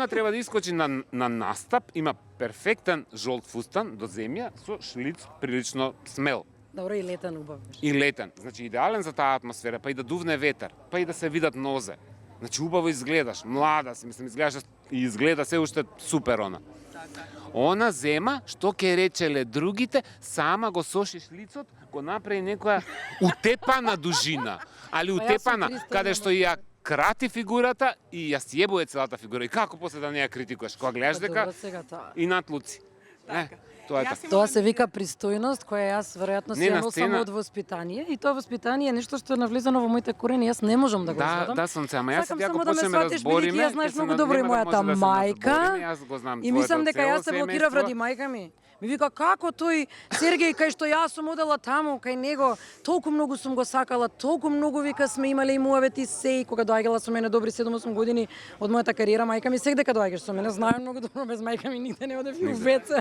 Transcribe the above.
она треба да искочи на настап, има перфектен жолт фустан до земја со шлиц прилично смел. Добро, и летен убав. И летен, значи идеален за таа атмосфера, па и да дувне ветер, па и да се видат нозе. Значи убаво изгледаш, млада си, мислам, изгледаш и изгледа се уште супер она. Она зема, што ќе речеле другите, сама го сошиш лицот, го направи некоја утепана дужина. Али утепана, каде што ја крати фигурата и ја сјебуе целата фигура. И како после да не ја критикуваш? Кога гледаш дека и надлуци. Тоа е така. Тоа се вика пристојност, која јас веројатно се носам од воспитание, и тоа воспитание е нешто што е навлезено во моите корени, јас не можам да го сватам. Да, сонце, ама јас сега само ако почнеме да збориме, јас знаеш многу добро и мојата мајка. И мислам дека јас се блокирав ради мајка ми. Ми вика како тој Сергеј кај што јас сум одела таму кај него, толку многу сум го сакала, толку многу вика сме имале и муавети се, и кога доаѓала со мене добри 7-8 години од мојата кариера, мајка ми дека доаѓаш со мене, знаем многу добро без мајка ми нигде не одев и у ВЦ.